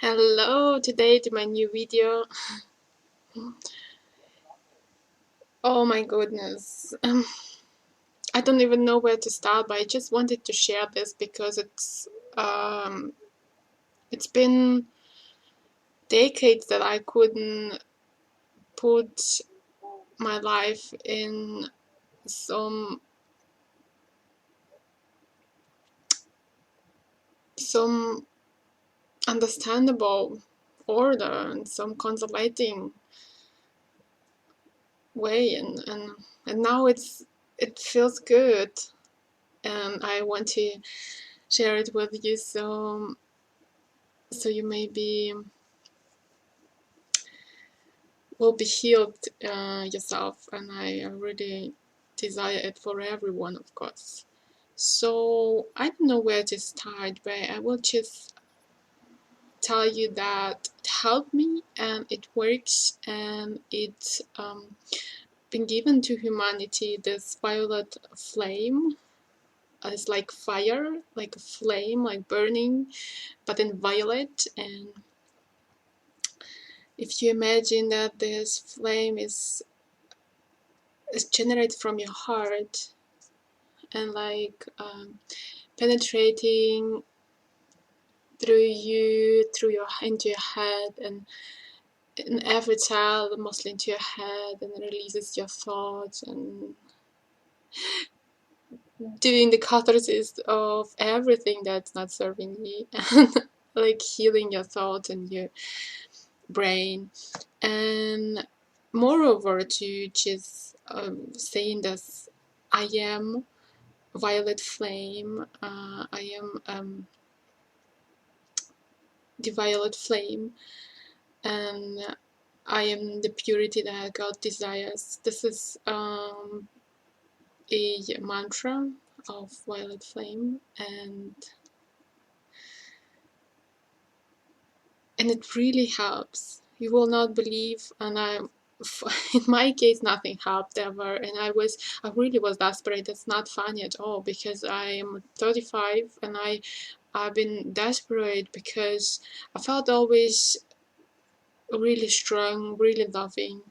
Hello, today to my new video. Oh my goodness. I don't even know where to start, but I just wanted to share this because it's been decades that I couldn't put my life in some some understandable order and some consolating way and now it feels good, and I want to share it with you, so you maybe will be healed yourself, and I really desire it for everyone, of course. So I don't know where to start, but I will just tell you that it helped me and it works, and it's been given to humanity, this violet flame. It's like fire, like a flame, like burning, but in violet. And if you imagine that this flame is generated from your heart and like penetrating through you, into your head, and in every cell, mostly into your head, and releases your thoughts and doing the catharsis of everything that's not serving you, and like healing your thoughts and your brain. And moreover, to just saying this, I am violet flame, I am the violet flame, and I am the purity that God desires. This is a mantra of violet flame, and it really helps. You will not believe, and in my case, nothing helped ever, and I really was desperate. It's not funny at all, because I am 35 and I've been desperate because I felt always really strong, really loving,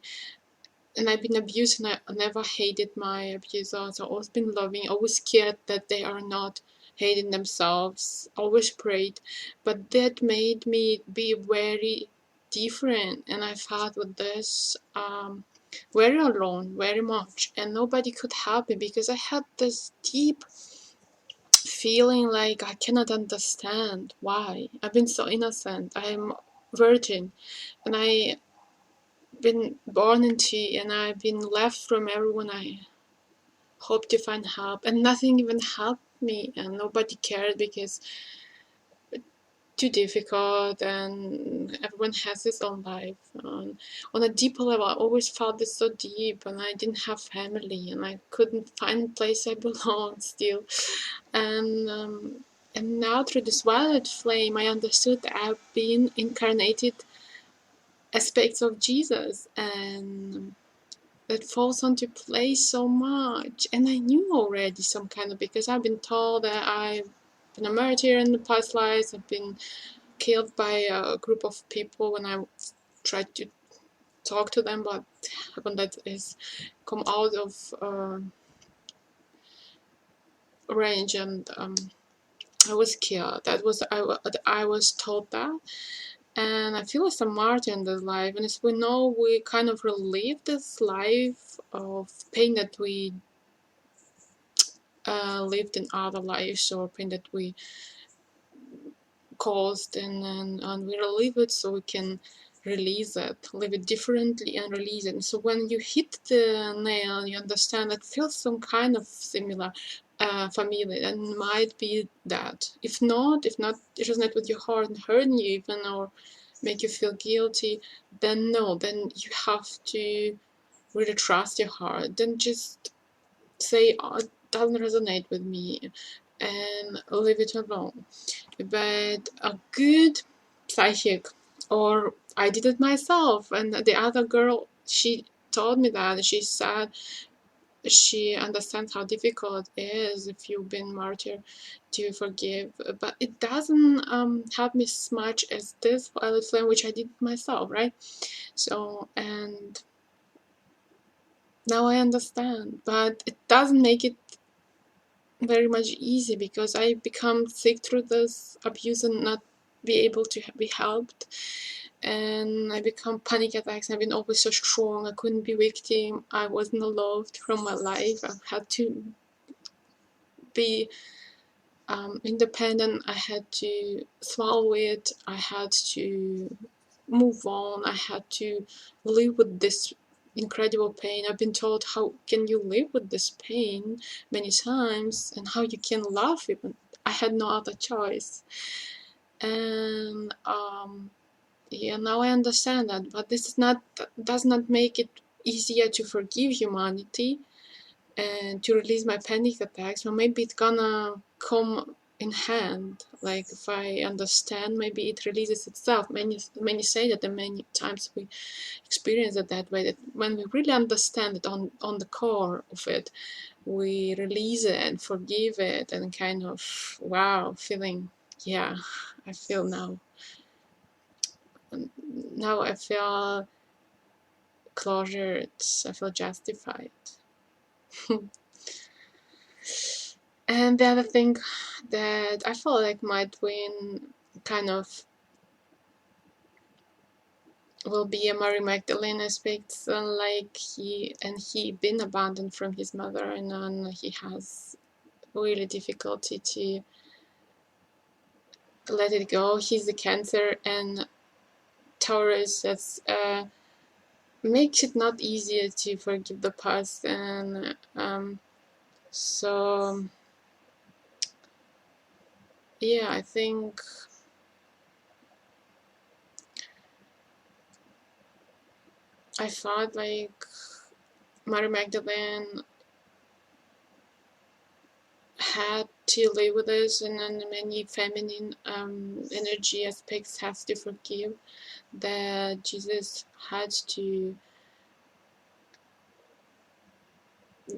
and I've been abused, and I never hated my abusers. I've always been loving, always scared that they are not hating themselves, always prayed, but that made me be very different, and I felt with this very alone, very much, and nobody could help me because I had this deep feeling like I cannot understand why. I've been so innocent. I'm virgin, and I been born into, and I've been left from everyone I hope to find help, and nothing even helped me, and nobody cared because it's too difficult, and everyone has his own life. On a deeper level, I always felt this so deep, and I didn't have family, and I couldn't find a place I belonged still, and now through this violet flame, I understood that I've been incarnated aspects of Jesus, and that falls onto place so much. And I knew already some kind of, because I've been told that I've been a martyr in the past lives. I've been killed by a group of people when I tried to talk to them, but when that is come out of range, and I was killed. I was told that. And I feel as a martyr in this life, and as we know, we kind of relive this life of pain that we lived in other lives, or pain that we caused, and we relive it so we can release it, live it differently and release it. And so when you hit the nail, you understand it feels some kind of similar, familiar, and might be that. If not, it resonates with your heart and hurting you even, or make you feel guilty, then no, then you have to really trust your heart. Then just say, oh, it doesn't resonate with me, and leave it alone. But a good psychic, or I did it myself, and the other girl, she told me that, she said, she understands how difficult it is if you've been martyred to forgive, but it doesn't help me as much as this violet flame, which I did myself, right? So, and now I understand, but it doesn't make it very much easy, because I become sick through this abuse and not be able to be helped, and I become panic attacks. I've been always so strong. I couldn't be victim. I wasn't loved from my life. I had to be independent. I had to swallow it. I had to move on. I had to live with this incredible pain. I've been told, how can you live with this pain many times, and how you can love even. I had no other choice. And yeah, now I understand that, but this is not, does not make it easier to forgive humanity and to release my panic attacks. Well, maybe it's gonna come in hand. Like if I understand, maybe it releases itself. Many say that, and many times we experience it that way. That when we really understand it on the core of it, we release it and forgive it, and kind of wow, feeling, yeah, I feel now. Now I feel closure. I feel justified. And the other thing that I feel like my twin kind of will be a Mary Magdalene aspect, like he been abandoned from his mother, and then he has really difficulty to let it go. He's a Cancer, and Taurus, that's makes it not easier to forgive the past, and so yeah, I think I thought like Mary Magdalene had to live with this, and then many feminine energy aspects has to forgive, that Jesus had to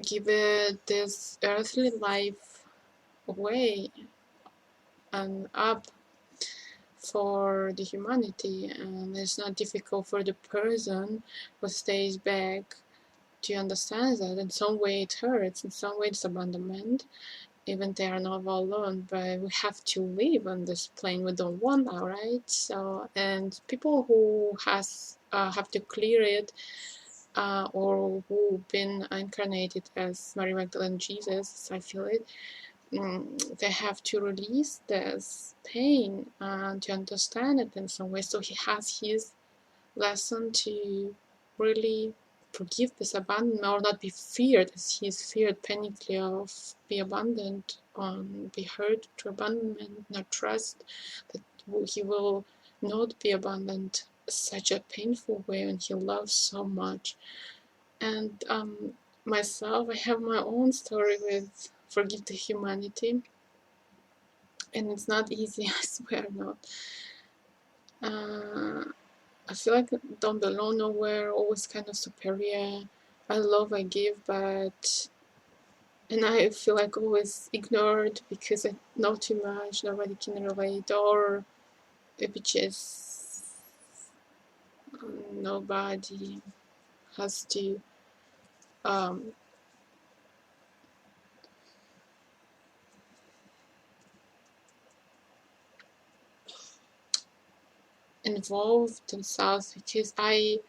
give it this earthly life away and up for the humanity, and it's not difficult for the person who stays back to understand that. In some way it hurts, in some way it's abandonment, even they are not all alone, but we have to live on this plane. We don't want that, right? So, and people who has have to clear it, or who've been incarnated as Mary Magdalene Jesus, I feel it, they have to release this pain to understand it in some way. So he has his lesson to really forgive this abandonment, or not be feared, as he is feared panically of be abandoned, be hurt to abandonment, not trust that he will not be abandoned such a painful way when he loves so much. And myself, I have my own story with forgive the humanity, and it's not easy, I swear not. I feel like I don't belong nowhere, always kind of superior. I love, I give, but and I feel like always ignored because I know too much, nobody can relate, or maybe just nobody has to um, involve themselves, because I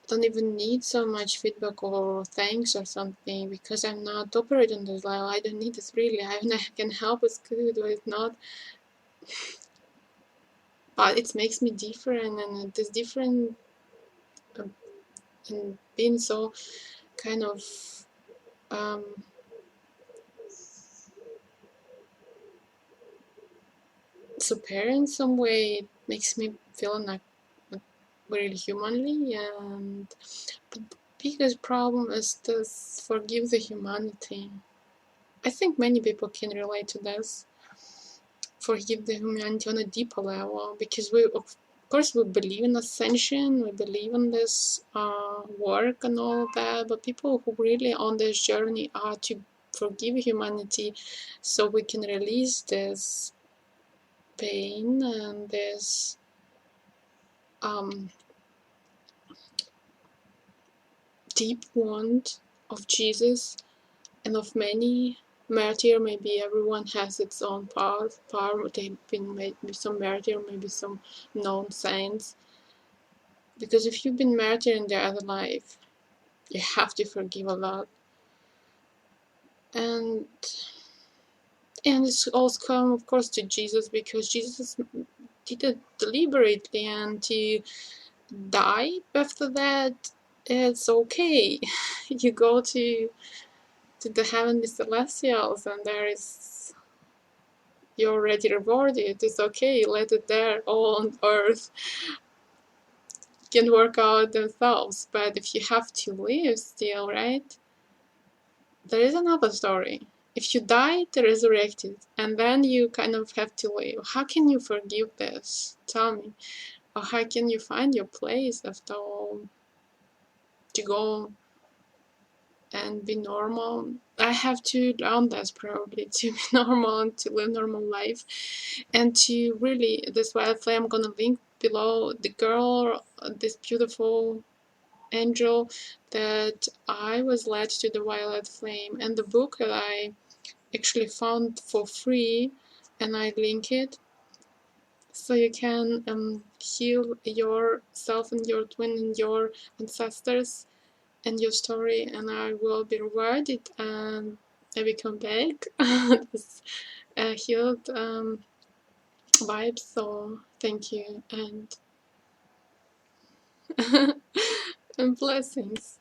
don't even need so much feedback or thanks or something, because I'm not operating on this level. I don't need this really. I can help, it's good, but it's not. But it makes me different, and it is different, and being so kind of um, superior in some way. It makes me feel like really humanly, and the biggest problem is this forgive the humanity. I think many people can relate to this. Forgive the humanity on a deeper level, because we course, we believe in ascension, we believe in this work and all that, but people who really on this journey are to forgive humanity so we can release this pain and this um, deep wound of Jesus and of many martyr. Maybe everyone has its own path. They've been maybe some martyr, maybe some known saints. Because if you've been martyr in the other life, you have to forgive a lot. And it's also come, of course, to Jesus, because Jesus did it deliberately, and to die after that, it's okay. You go to the heavenly celestials, and there is, you're already rewarded. It's okay, let it there. All on earth can work out themselves. But if you have to live still, right? There is another story. If you died, resurrected, and then you kind of have to live, how can you forgive this? Tell me. Or how can you find your place after all? To go and be normal. I have to learn this probably, to be normal and to live normal life. And to really, that's why I'm gonna link below the girl, this beautiful angel that I was led to the violet flame, and the book that I actually found for free, and I link it so you can heal yourself and your twin and your ancestors and your story, and I will be rewarded and I will come back this healed vibe. So thank you, and and blessings.